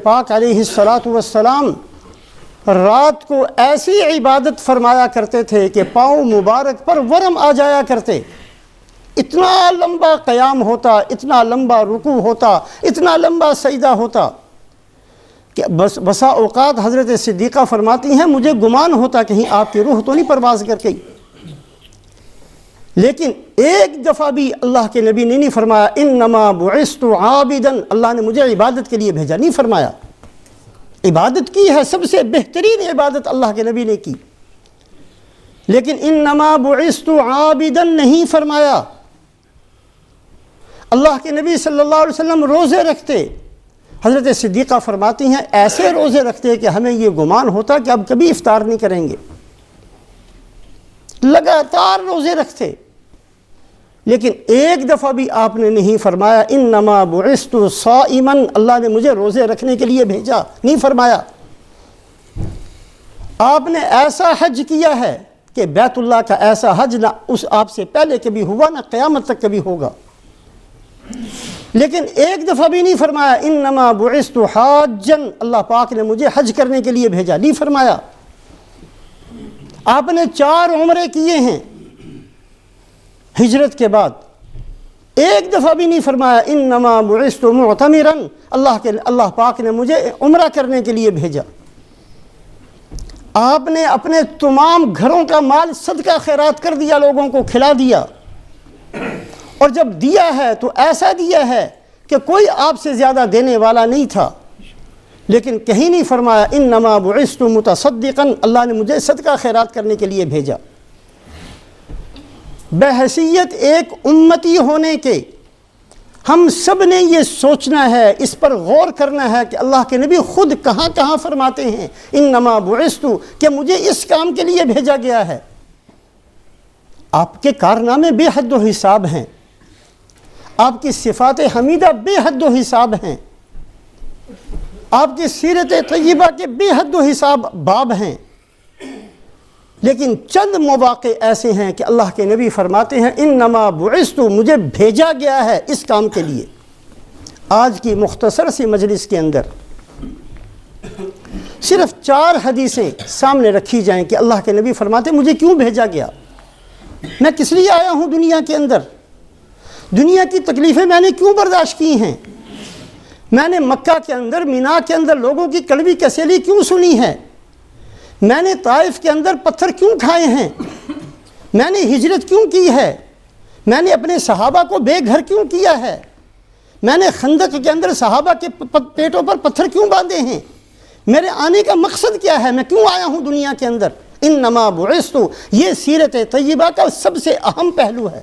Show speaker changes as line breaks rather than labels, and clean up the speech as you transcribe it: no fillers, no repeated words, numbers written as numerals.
پاک علیہ الصلاۃ والسلام رات کو ایسی عبادت فرمایا کرتے تھے کہ پاؤں مبارک پر ورم آ جایا کرتے، اتنا لمبا قیام ہوتا، اتنا لمبا رکوع ہوتا، اتنا لمبا سجدہ ہوتا کہ بسا اوقات حضرت صدیقہ فرماتی ہیں مجھے گمان ہوتا کہیں آپ کی روح تو نہیں پرواز کر گئی، لیکن ایک دفعہ بھی اللہ کے نبی نے نہیں فرمایا انما بعثت عابدا، اللہ نے مجھے عبادت کے لیے بھیجا، نہیں فرمایا۔ عبادت کی ہے، سب سے بہترین عبادت اللہ کے نبی نے کی، لیکن انما بعثت عابدا نہیں فرمایا۔ اللہ کے نبی صلی اللہ علیہ وسلم روزے رکھتے، حضرت صدیقہ فرماتی ہیں ایسے روزے رکھتے کہ ہمیں یہ گمان ہوتا کہ اب کبھی افطار نہیں کریں گے، لگاتار روزے رکھتے، لیکن ایک دفعہ بھی آپ نے نہیں فرمایا انما بعثت صائما، اللہ نے مجھے روزے رکھنے کے لیے بھیجا، نہیں فرمایا۔ آپ نے ایسا حج کیا ہے کہ بیت اللہ کا ایسا حج نہ اس آپ سے پہلے کبھی ہوا نہ قیامت تک کبھی ہوگا، لیکن ایک دفعہ بھی نہیں فرمایا انما بعثت حاجا، اللہ پاک نے مجھے حج کرنے کے لیے بھیجا، نہیں فرمایا۔ آپ نے 4 عمرے کیے ہیں ہجرت کے بعد، ایک دفعہ بھی نہیں فرمایا انما بعثت معتمرا، اللہ پاک نے مجھے عمرہ کرنے کے لیے بھیجا۔ آپ نے اپنے تمام گھروں کا مال صدقہ خیرات کر دیا، لوگوں کو کھلا دیا، اور جب دیا ہے تو ایسا دیا ہے کہ کوئی آپ سے زیادہ دینے والا نہیں تھا، لیکن کہیں نہیں فرمایا انما بعثت متصدقا، اللہ نے مجھے صدقہ خیرات کرنے کے لیے بھیجا۔ بحیثیت ایک امتی ہونے کے ہم سب نے یہ سوچنا ہے، اس پر غور کرنا ہے کہ اللہ کے نبی خود کہاں کہاں فرماتے ہیں انما بعثت، کہ مجھے اس کام کے لیے بھیجا گیا ہے۔ آپ کے کارنامے بے حد و حساب ہیں، آپ کی صفات حمیدہ بے حد و حساب ہیں، آپ کی سیرت طیبہ کے بے حد و حساب باب ہیں، لیکن چند مواقع ایسے ہیں کہ اللہ کے نبی فرماتے ہیں انما بعثت، مجھے بھیجا گیا ہے اس کام کے لیے۔ آج کی مختصر سی مجلس کے اندر صرف 4 حدیثیں سامنے رکھی جائیں کہ اللہ کے نبی فرماتے ہیں مجھے کیوں بھیجا گیا، میں کس لیے آیا ہوں دنیا کے اندر، دنیا کی تکلیفیں میں نے کیوں برداشت کی ہیں، میں نے مکہ کے اندر مینا کے اندر لوگوں کی کڑوی کسیلی کیوں سنی ہے، میں نے طائف کے اندر پتھر کیوں کھائے ہیں، میں نے ہجرت کیوں کی ہے، میں نے اپنے صحابہ کو بے گھر کیوں کیا ہے، میں نے خندق کے اندر صحابہ کے پیٹوں پر پتھر کیوں باندھے ہیں، میرے آنے کا مقصد کیا ہے، میں کیوں آیا ہوں دنیا کے اندر۔ انما بعثت، یہ سیرت طیبہ کا سب سے اہم پہلو ہے،